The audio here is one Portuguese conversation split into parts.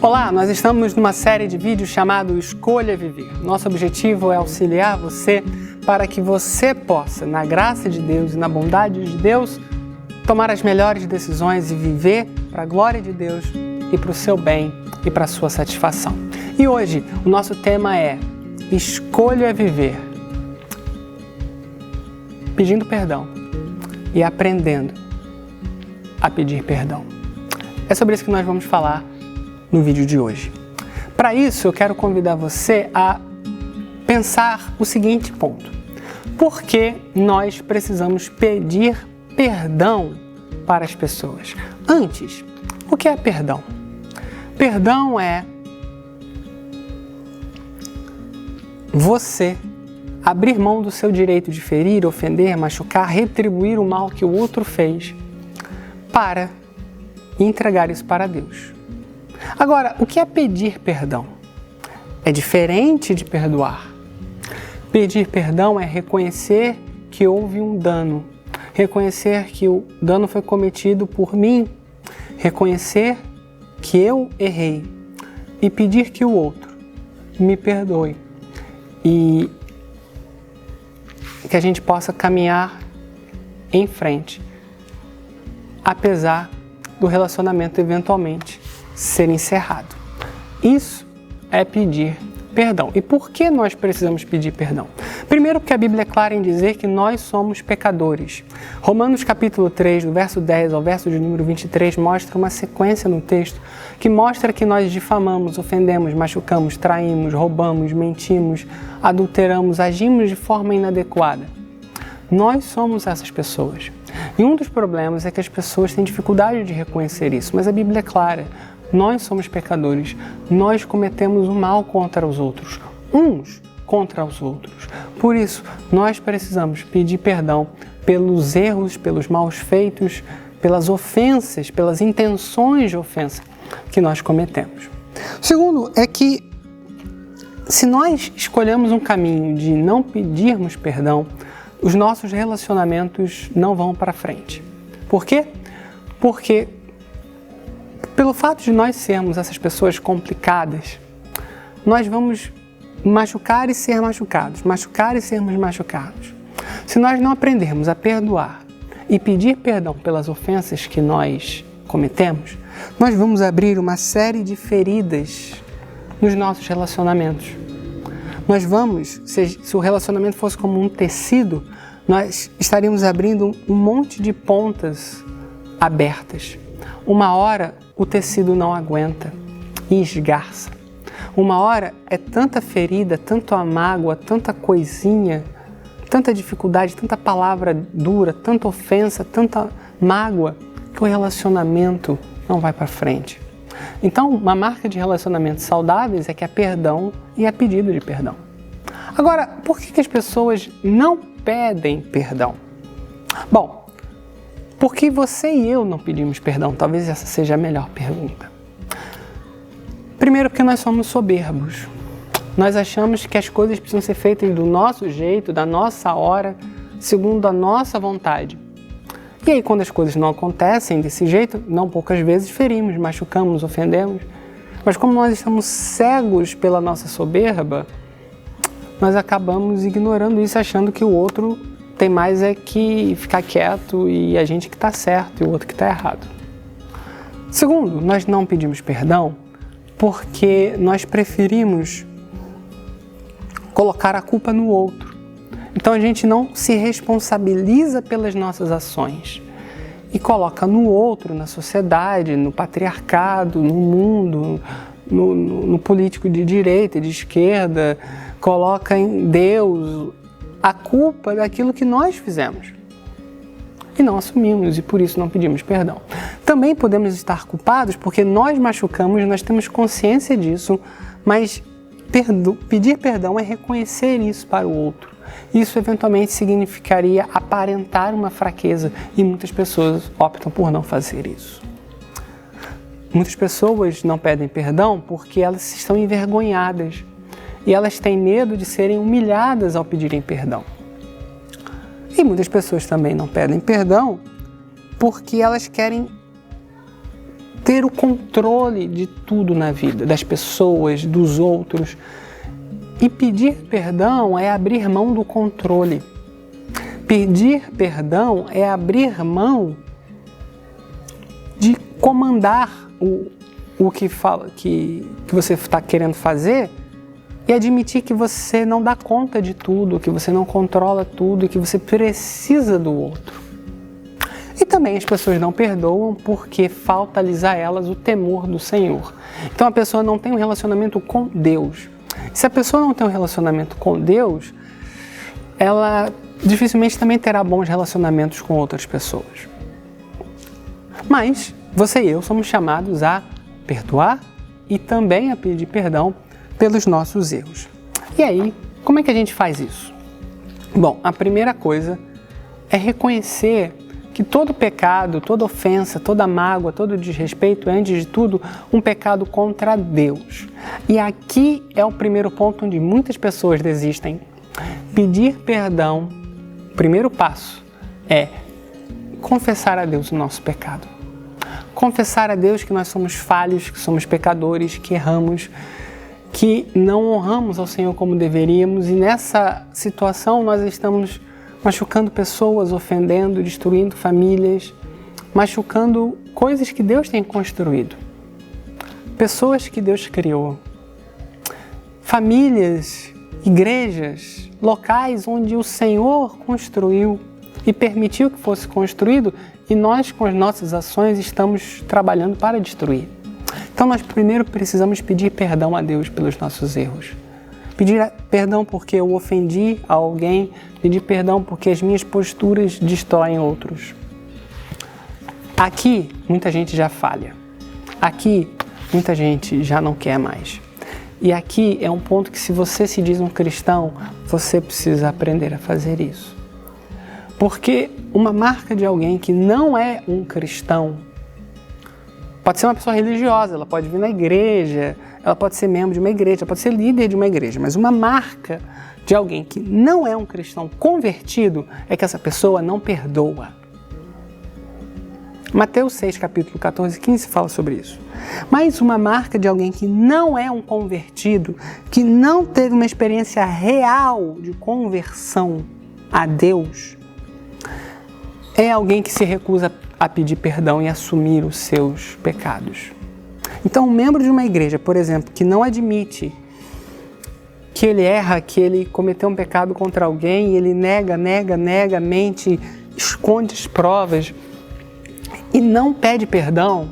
Olá, nós estamos numa série de vídeos chamado Escolha Viver. Nosso objetivo é auxiliar você para que você possa, na graça de Deus e na bondade de Deus, tomar as melhores decisões e viver para a glória de Deus e para o seu bem e para a sua satisfação. E hoje o nosso tema é Escolha Viver, pedindo perdão e aprendendo a pedir perdão. É sobre isso que nós vamos falar no vídeo de hoje. Para isso, eu quero convidar você a pensar o seguinte ponto: por que nós precisamos pedir perdão para as pessoas? Antes, o que é perdão? Perdão é você abrir mão do seu direito de ferir, ofender, machucar, retribuir o mal que o outro fez para entregar isso para Deus. Agora, o que é pedir perdão? É diferente de perdoar. Pedir perdão é reconhecer que houve um dano, reconhecer que o dano foi cometido por mim, reconhecer que eu errei e pedir que o outro me perdoe e que a gente possa caminhar em frente, apesar do relacionamento eventualmente ser encerrado. Isso é pedir perdão. E por que nós precisamos pedir perdão? Primeiro, porque a Bíblia é clara em dizer que nós somos pecadores. Romanos capítulo 3, do verso 10 ao verso de número 23, mostra uma sequência no texto que mostra que nós difamamos, ofendemos, machucamos, traímos, roubamos, mentimos, adulteramos, agimos de forma inadequada. Nós somos essas pessoas. E um dos problemas é que as pessoas têm dificuldade de reconhecer isso, mas a Bíblia é clara. Nós somos pecadores, nós cometemos o mal contra os outros, uns contra os outros. Por isso, nós precisamos pedir perdão pelos erros, pelos maus feitos, pelas ofensas, pelas intenções de ofensa que nós cometemos. O segundo é que, se nós escolhemos um caminho de não pedirmos perdão, os nossos relacionamentos não vão para frente. Por quê? Porque pelo fato de nós sermos essas pessoas complicadas, nós vamos machucar e ser machucados, machucar e sermos machucados. Se nós não aprendermos a perdoar e pedir perdão pelas ofensas que nós cometemos, nós vamos abrir uma série de feridas nos nossos relacionamentos. Nós vamos, se o relacionamento fosse como um tecido, nós estaríamos abrindo um monte de pontas abertas. Uma hora o tecido não aguenta e esgarça. Uma hora é tanta ferida, tanto a mágoa, tanta coisinha, tanta dificuldade, tanta palavra dura, tanta ofensa, tanta mágoa, que o relacionamento não vai para frente. Então, uma marca de relacionamentos saudáveis é que há perdão e há pedido de perdão. Agora, por que as pessoas não pedem perdão? Bom, porque você e eu não pedimos perdão? Talvez essa seja a melhor pergunta. Primeiro, porque nós somos soberbos. Nós achamos que as coisas precisam ser feitas do nosso jeito, da nossa hora, segundo a nossa vontade. E aí, quando as coisas não acontecem desse jeito, não poucas vezes ferimos, machucamos, ofendemos. Mas como nós estamos cegos pela nossa soberba, nós acabamos ignorando isso, achando que o outro tem mais é que ficar quieto e a gente que está certo e o outro que está errado. Segundo, nós não pedimos perdão porque nós preferimos colocar a culpa no outro. Então a gente não se responsabiliza pelas nossas ações e coloca no outro, na sociedade, no patriarcado, no mundo, no político de direita e de esquerda, coloca em Deus a culpa daquilo que nós fizemos e não assumimos e por isso não pedimos perdão. Também podemos estar culpados porque nós machucamos, nós temos consciência disso, mas pedir perdão é reconhecer isso para o outro. Isso eventualmente significaria aparentar uma fraqueza e muitas pessoas optam por não fazer isso. Muitas pessoas não pedem perdão porque elas estão envergonhadas e elas têm medo de serem humilhadas ao pedirem perdão. E muitas pessoas também não pedem perdão porque elas querem ter o controle de tudo na vida, das pessoas, dos outros. E pedir perdão é abrir mão do controle. Pedir perdão é abrir mão de comandar o que você está querendo fazer e admitir que você não dá conta de tudo, que você não controla tudo e que você precisa do outro. E também as pessoas não perdoam porque falta-lhes a elas o temor do Senhor. Então a pessoa não tem um relacionamento com Deus. Se a pessoa não tem um relacionamento com Deus, ela dificilmente também terá bons relacionamentos com outras pessoas. Mas você e eu somos chamados a perdoar e também a pedir perdão pelos nossos erros. E aí, como é que a gente faz isso? Bom, a primeira coisa é reconhecer que todo pecado, toda ofensa, toda mágoa, todo desrespeito é, antes de tudo, um pecado contra Deus. E aqui é o primeiro ponto onde muitas pessoas desistem. Pedir perdão, o primeiro passo é confessar a Deus o nosso pecado. Confessar a Deus que nós somos falhos, que somos pecadores, que erramos, que não honramos ao Senhor como deveríamos, e nessa situação nós estamos machucando pessoas, ofendendo, destruindo famílias, machucando coisas que Deus tem construído, pessoas que Deus criou, famílias, igrejas, locais onde o Senhor construiu e permitiu que fosse construído, e nós, com as nossas ações, estamos trabalhando para destruir. Então nós primeiro precisamos pedir perdão a Deus pelos nossos erros. Pedir perdão porque eu ofendi a alguém, pedir perdão porque as minhas posturas destroem outros. Aqui, muita gente já falha. Aqui, muita gente já não quer mais. E aqui é um ponto que, se você se diz um cristão, você precisa aprender a fazer isso. Porque uma marca de alguém que não é um cristão pode ser uma pessoa religiosa, ela pode vir na igreja, ela pode ser membro de uma igreja, pode ser líder de uma igreja, mas uma marca de alguém que não é um cristão convertido é que essa pessoa não perdoa. Mateus 6, capítulo 14 e 15 fala sobre isso. Mas uma marca de alguém que não é um convertido, que não teve uma experiência real de conversão a Deus, é alguém que se recusa a pedir perdão e assumir os seus pecados. Então, um membro de uma igreja, por exemplo, que não admite que ele erra, que ele cometeu um pecado contra alguém, e ele nega, mente, esconde as provas e não pede perdão,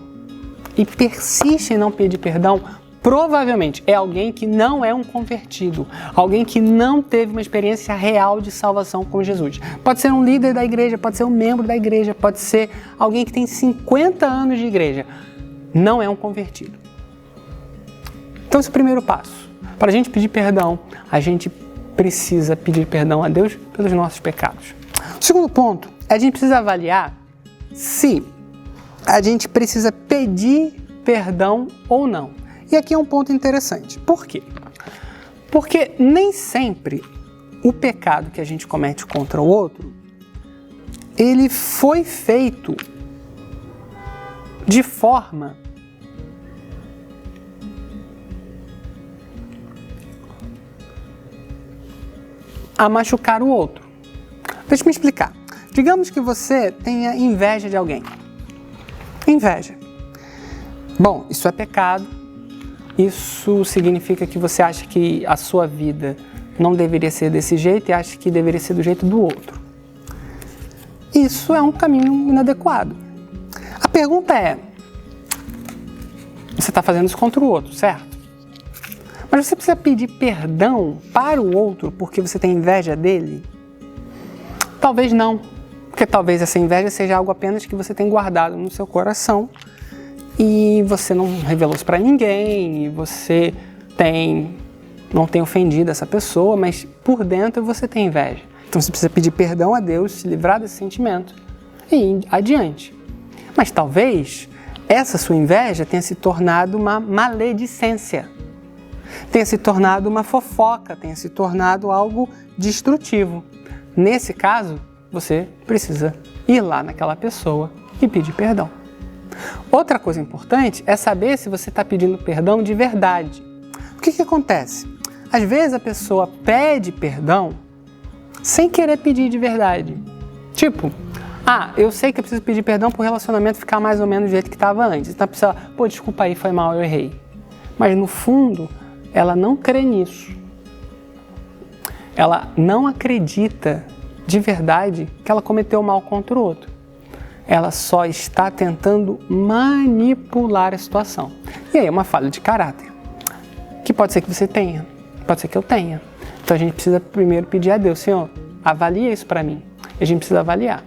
e persiste em não pedir perdão, provavelmente é alguém que não é um convertido, alguém que não teve uma experiência real de salvação com Jesus. Pode ser um líder da igreja, pode ser um membro da igreja, pode ser alguém que tem 50 anos de igreja. Não é um convertido. Então, esse é o primeiro passo. Para a gente pedir perdão, a gente precisa pedir perdão a Deus pelos nossos pecados. O segundo ponto é a gente precisa avaliar se a gente precisa pedir perdão ou não. E aqui é um ponto interessante. Por quê? Porque nem sempre o pecado que a gente comete contra o outro, ele foi feito de forma a machucar o outro. Deixa eu me explicar. Digamos que você tenha inveja de alguém. Inveja. Bom, isso é pecado. Isso significa que você acha que a sua vida não deveria ser desse jeito e acha que deveria ser do jeito do outro. Isso é um caminho inadequado. A pergunta é, você está fazendo isso contra o outro, certo? Mas você precisa pedir perdão para o outro porque você tem inveja dele? Talvez não, porque talvez essa inveja seja algo apenas que você tem guardado no seu coração e você não revelou isso para ninguém, e você não tem ofendido essa pessoa, mas por dentro você tem inveja. Então você precisa pedir perdão a Deus, se livrar desse sentimento e ir adiante. Mas talvez essa sua inveja tenha se tornado uma maledicência, tenha se tornado uma fofoca, tenha se tornado algo destrutivo. Nesse caso, você precisa ir lá naquela pessoa e pedir perdão. Outra coisa importante é saber se você está pedindo perdão de verdade. O que acontece? Às vezes a pessoa pede perdão sem querer pedir de verdade. Tipo, eu sei que eu preciso pedir perdão para o relacionamento ficar mais ou menos do jeito que estava antes. Então a pessoa, desculpa aí, foi mal, eu errei. Mas no fundo, ela não crê nisso. Ela não acredita de verdade que ela cometeu mal contra o outro. Ela só está tentando manipular a situação. E aí é uma falha de caráter, que pode ser que você tenha, pode ser que eu tenha. Então a gente precisa primeiro pedir a Deus, Senhor, avalia isso para mim. E a gente precisa avaliar.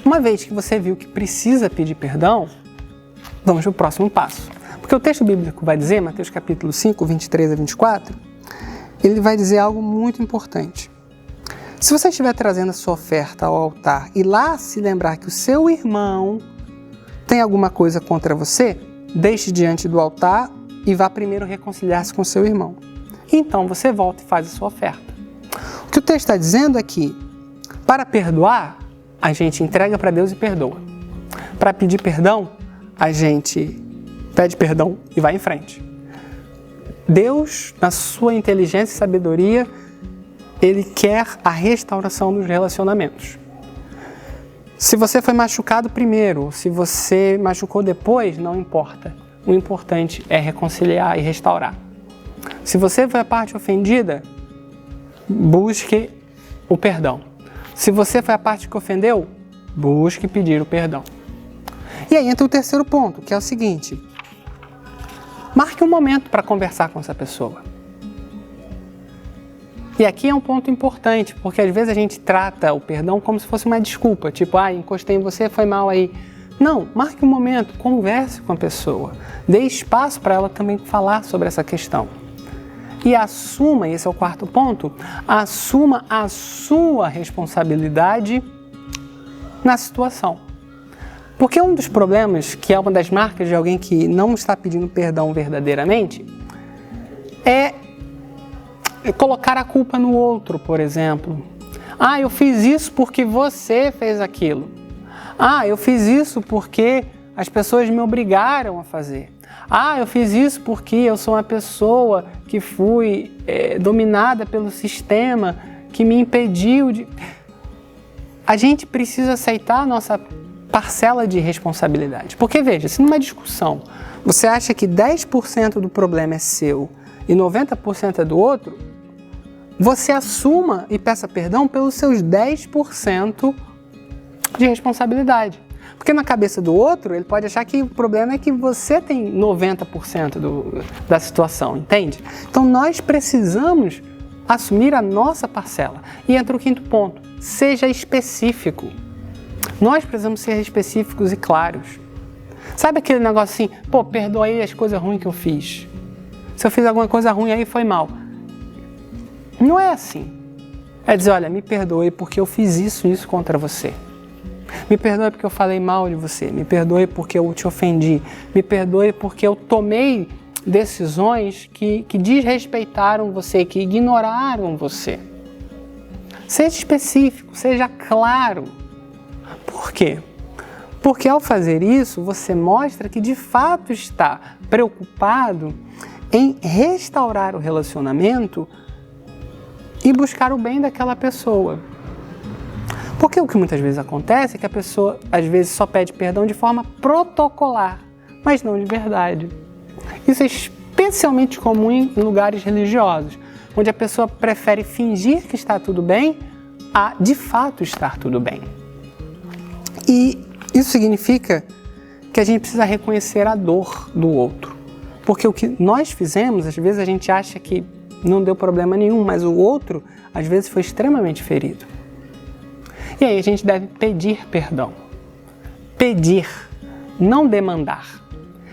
Uma vez que você viu que precisa pedir perdão, vamos para o próximo passo. Porque o texto bíblico vai dizer, Mateus capítulo 5, 23 a 24, ele vai dizer algo muito importante. Se você estiver trazendo a sua oferta ao altar e lá se lembrar que o seu irmão tem alguma coisa contra você, deixe diante do altar e vá primeiro reconciliar-se com o seu irmão. Então você volta e faz a sua oferta. O que o texto está dizendo é que, para perdoar, a gente entrega para Deus e perdoa. Para pedir perdão, a gente pede perdão e vai em frente. Deus, na sua inteligência e sabedoria, Ele quer a restauração dos relacionamentos. Se você foi machucado primeiro, se você machucou depois, não importa. O importante é reconciliar e restaurar. Se você foi a parte ofendida, busque o perdão. Se você foi a parte que ofendeu, busque pedir o perdão. E aí entra o terceiro ponto, que é o seguinte: marque um momento para conversar com essa pessoa. E aqui é um ponto importante, porque às vezes a gente trata o perdão como se fosse uma desculpa, tipo, encostei em você, foi mal aí. Não, marque um momento, converse com a pessoa, dê espaço para ela também falar sobre essa questão. E assuma, esse é o quarto ponto, assuma a sua responsabilidade na situação. Porque um dos problemas, que é uma das marcas de alguém que não está pedindo perdão verdadeiramente, é colocar a culpa no outro, por exemplo. Eu fiz isso porque você fez aquilo. Eu fiz isso porque as pessoas me obrigaram a fazer. Eu fiz isso porque eu sou uma pessoa que fui dominada pelo sistema, que me impediu de... A gente precisa aceitar a nossa parcela de responsabilidade. Porque, veja, se numa discussão você acha que 10% do problema é seu e 90% é do outro, você assuma e peça perdão pelos seus 10% de responsabilidade. Porque na cabeça do outro, ele pode achar que o problema é que você tem 90% da situação, entende? Então nós precisamos assumir a nossa parcela. E entra o quinto ponto: seja específico. Nós precisamos ser específicos e claros. Sabe aquele negócio assim, perdoa aí as coisas ruins que eu fiz. Se eu fiz alguma coisa ruim aí, foi mal. Não é assim. É dizer, olha, me perdoe porque eu fiz isso contra você. Me perdoe porque eu falei mal de você. Me perdoe porque eu te ofendi. Me perdoe porque eu tomei decisões que desrespeitaram você, que ignoraram você. Seja específico, seja claro. Por quê? Porque ao fazer isso, você mostra que de fato está preocupado em restaurar o relacionamento e buscar o bem daquela pessoa. Porque o que muitas vezes acontece é que a pessoa, às vezes, só pede perdão de forma protocolar, mas não de verdade. Isso é especialmente comum em lugares religiosos, onde a pessoa prefere fingir que está tudo bem a, de fato, estar tudo bem. E isso significa que a gente precisa reconhecer a dor do outro. Porque o que nós fizemos, às vezes a gente acha que não deu problema nenhum, mas o outro, às vezes, foi extremamente ferido. E aí a gente deve pedir perdão. Pedir, não demandar.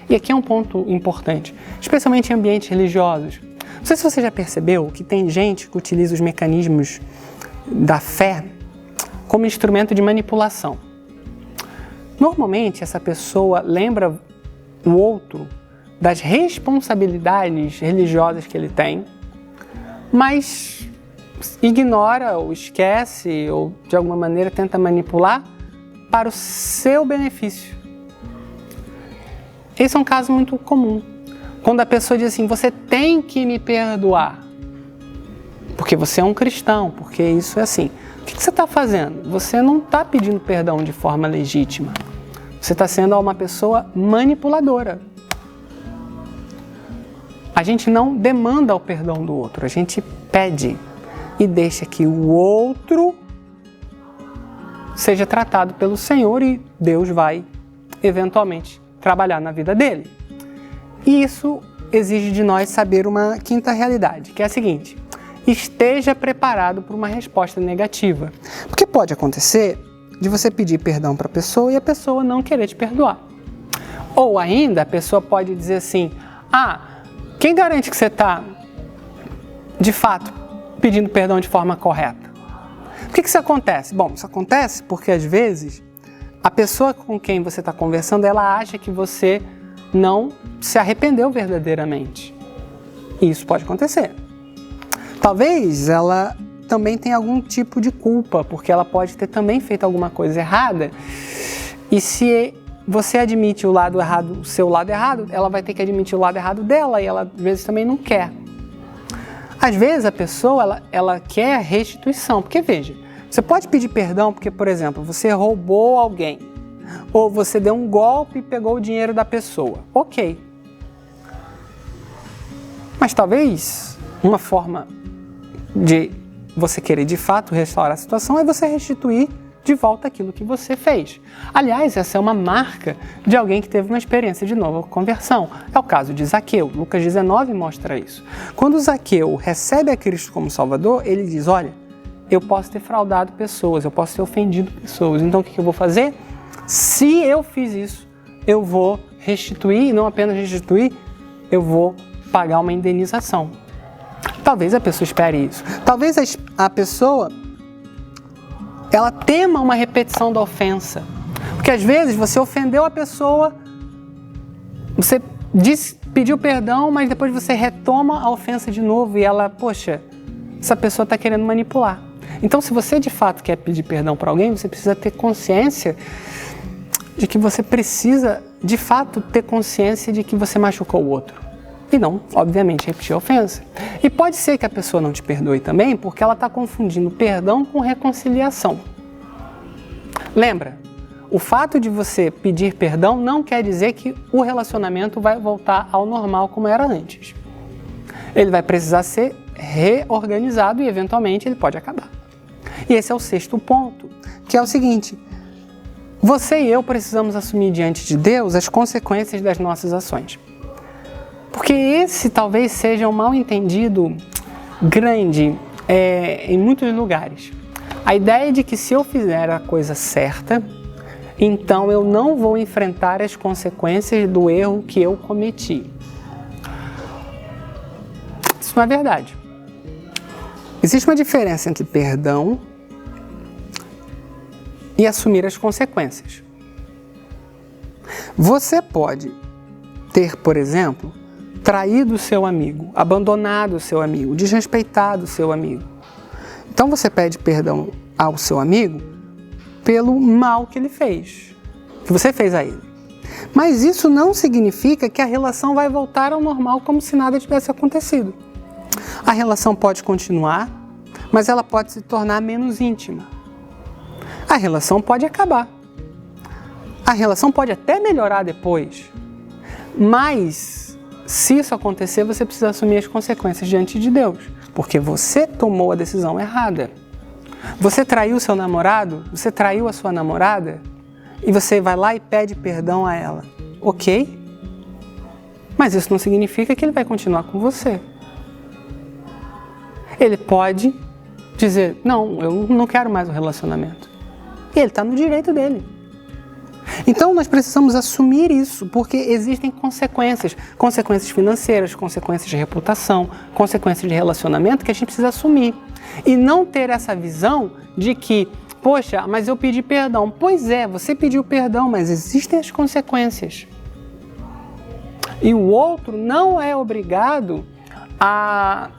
E aqui é um ponto importante, especialmente em ambientes religiosos. Não sei se você já percebeu que tem gente que utiliza os mecanismos da fé como instrumento de manipulação. Normalmente, essa pessoa lembra o outro das responsabilidades religiosas que ele tem, mas ignora ou esquece ou de alguma maneira tenta manipular para o seu benefício. Esse é um caso muito comum. Quando a pessoa diz assim, você tem que me perdoar, porque você é um cristão, porque isso é assim. O que você está fazendo? Você não está pedindo perdão de forma legítima. Você está sendo uma pessoa manipuladora. A gente não demanda o perdão do outro, a gente pede e deixa que o outro seja tratado pelo Senhor e Deus vai, eventualmente, trabalhar na vida dele. E isso exige de nós saber uma quinta realidade, que é a seguinte: esteja preparado para uma resposta negativa. Porque pode acontecer de você pedir perdão para a pessoa e a pessoa não querer te perdoar. Ou ainda, a pessoa pode dizer assim, quem garante que você está, de fato, pedindo perdão de forma correta? Por que isso acontece? Bom, isso acontece porque, às vezes, a pessoa com quem você está conversando, ela acha que você não se arrependeu verdadeiramente. E isso pode acontecer. Talvez ela também tenha algum tipo de culpa, porque ela pode ter também feito alguma coisa errada. E se você admite o lado errado, o seu lado errado, ela vai ter que admitir o lado errado dela e ela, às vezes, também não quer. Às vezes, a pessoa, ela quer restituição. Porque, veja, você pode pedir perdão porque, por exemplo, você roubou alguém, ou você deu um golpe e pegou o dinheiro da pessoa. Ok. Mas talvez uma forma de você querer de fato restaurar a situação é você restituir de volta aquilo que você fez. Aliás, essa é uma marca de alguém que teve uma experiência de nova conversão. É o caso de Zaqueu. Lucas 19 mostra isso. Quando Zaqueu recebe a Cristo como Salvador, ele diz, olha, eu posso ter fraudado pessoas, eu posso ter ofendido pessoas, então o que eu vou fazer? Se eu fiz isso, eu vou restituir, e não apenas restituir, eu vou pagar uma indenização. Talvez a pessoa espere isso. Talvez a pessoa ela tema uma repetição da ofensa. Porque às vezes você ofendeu a pessoa, você pediu perdão, mas depois você retoma a ofensa de novo e ela, poxa, essa pessoa está querendo manipular. Então, se você de fato quer pedir perdão para alguém, você precisa ter consciência de que você precisa, de fato, ter consciência de que você machucou o outro. E não, obviamente, repetir a ofensa. E pode ser que a pessoa não te perdoe também porque ela está confundindo perdão com reconciliação. Lembra, o fato de você pedir perdão não quer dizer que o relacionamento vai voltar ao normal como era antes. Ele vai precisar ser reorganizado e, eventualmente, ele pode acabar. E esse é o sexto ponto, que é o seguinte: você e eu precisamos assumir diante de Deus as consequências das nossas ações. Porque esse talvez seja um mal-entendido grande em muitos lugares. A ideia de que se eu fizer a coisa certa, então eu não vou enfrentar as consequências do erro que eu cometi. Isso não é verdade. Existe uma diferença entre perdão e assumir as consequências. Você pode ter, por exemplo, traído o seu amigo, abandonado o seu amigo, desrespeitado o seu amigo. Então você pede perdão ao seu amigo pelo mal que ele fez, que você fez a ele. Mas isso não significa que a relação vai voltar ao normal como se nada tivesse acontecido. A relação pode continuar, mas ela pode se tornar menos íntima. A relação pode acabar. A relação pode até melhorar depois, mas se isso acontecer, você precisa assumir as consequências diante de Deus, porque você tomou a decisão errada. Você traiu seu namorado, você traiu a sua namorada, e você vai lá e pede perdão a ela. Ok? Mas isso não significa que ele vai continuar com você. Ele pode dizer, não, eu não quero mais o relacionamento. E ele está no direito dele. Então, nós precisamos assumir isso, porque existem consequências financeiras, consequências de reputação, consequências de relacionamento que a gente precisa assumir. E não ter essa visão de que, poxa, mas eu pedi perdão. Pois é, você pediu perdão, mas existem as consequências. E o outro não é obrigado a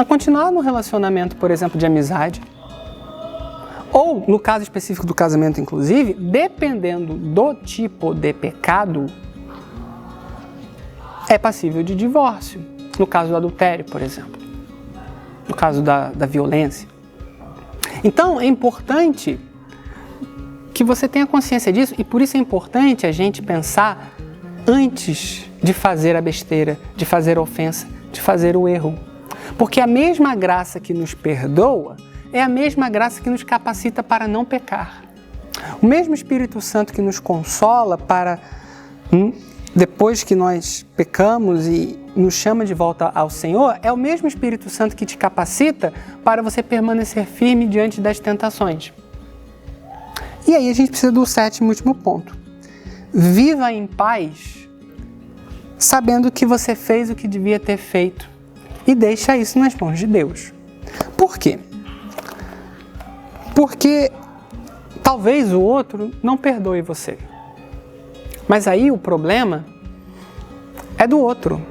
continuar no relacionamento, por exemplo, de amizade. Ou, no caso específico do casamento, inclusive, dependendo do tipo de pecado, é passível de divórcio. No caso do adultério, por exemplo. No caso da violência. Então, é importante que você tenha consciência disso, e por isso é importante a gente pensar antes de fazer a besteira, de fazer a ofensa, de fazer o erro. Porque a mesma graça que nos perdoa é a mesma graça que nos capacita para não pecar. O mesmo Espírito Santo que nos consola para, depois que nós pecamos e nos chama de volta ao Senhor, é o mesmo Espírito Santo que te capacita para você permanecer firme diante das tentações. E aí a gente precisa do 7º e último ponto. Viva em paz, sabendo que você fez o que devia ter feito e deixa isso nas mãos de Deus. Por quê? Porque talvez o outro não perdoe você. Mas aí o problema é do outro.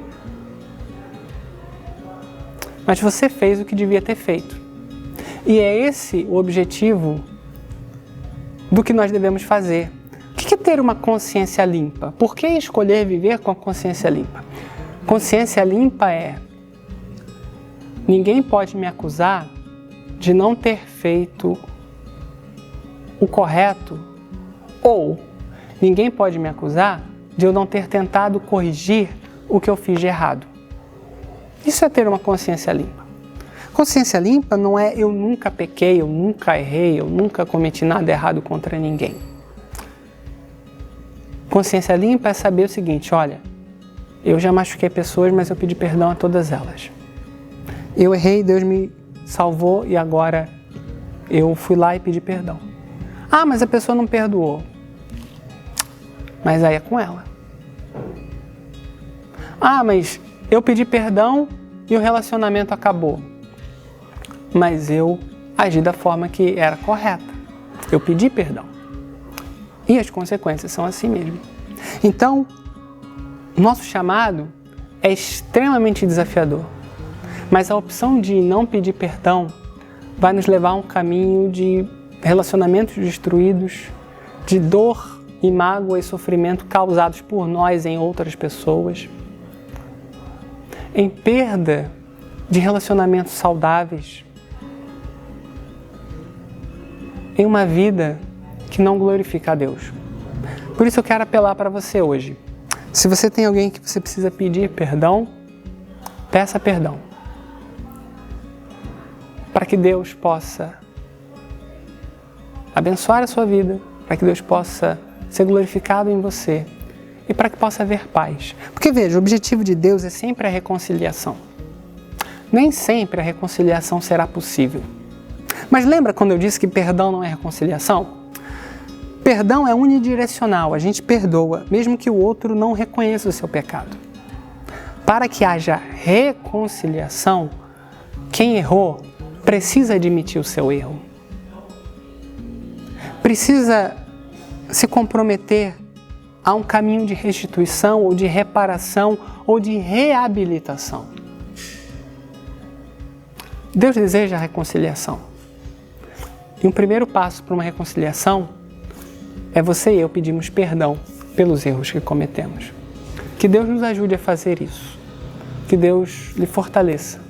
Mas você fez o que devia ter feito. E é esse o objetivo do que nós devemos fazer. O que é ter uma consciência limpa? Por que escolher viver com a consciência limpa? Consciência limpa é: ninguém pode me acusar de não ter feito o correto, ou ninguém pode me acusar de eu não ter tentado corrigir o que eu fiz de errado. Isso é ter uma consciência limpa. Consciência limpa não é eu nunca pequei, eu nunca errei, eu nunca cometi nada errado contra ninguém. Consciência limpa é saber o seguinte: olha, eu já machuquei pessoas, mas eu pedi perdão a todas elas. Eu errei, Deus me salvou e agora eu fui lá e pedi perdão. Ah, mas a pessoa não perdoou. Mas aí é com ela. Ah, mas eu pedi perdão e o relacionamento acabou. Mas eu agi da forma que era correta. Eu pedi perdão. E as consequências são assim mesmo. Então, nosso chamado é extremamente desafiador. Mas a opção de não pedir perdão vai nos levar a um caminho de relacionamentos destruídos, de dor e mágoa e sofrimento causados por nós em outras pessoas, em perda de relacionamentos saudáveis, em uma vida que não glorifica a Deus. Por isso eu quero apelar para você hoje. Se você tem alguém que você precisa pedir perdão, peça perdão. Para que Deus possa abençoar a sua vida, para que Deus possa ser glorificado em você e para que possa haver paz. Porque veja, o objetivo de Deus é sempre a reconciliação. Nem sempre a reconciliação será possível. Mas lembra quando eu disse que perdão não é reconciliação? Perdão é unidirecional, a gente perdoa, mesmo que o outro não reconheça o seu pecado. Para que haja reconciliação, quem errou precisa admitir o seu erro. Precisa se comprometer a um caminho de restituição, ou de reparação, ou de reabilitação. Deus deseja a reconciliação. E um primeiro passo para uma reconciliação é você e eu pedirmos perdão pelos erros que cometemos. Que Deus nos ajude a fazer isso. Que Deus lhe fortaleça.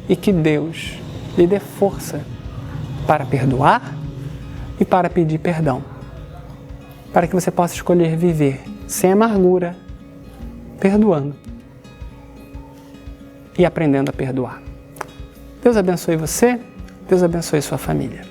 E que Deus lhe dê força para perdoar e para pedir perdão. Para que você possa escolher viver sem amargura, perdoando e aprendendo a perdoar. Deus abençoe você, Deus abençoe sua família.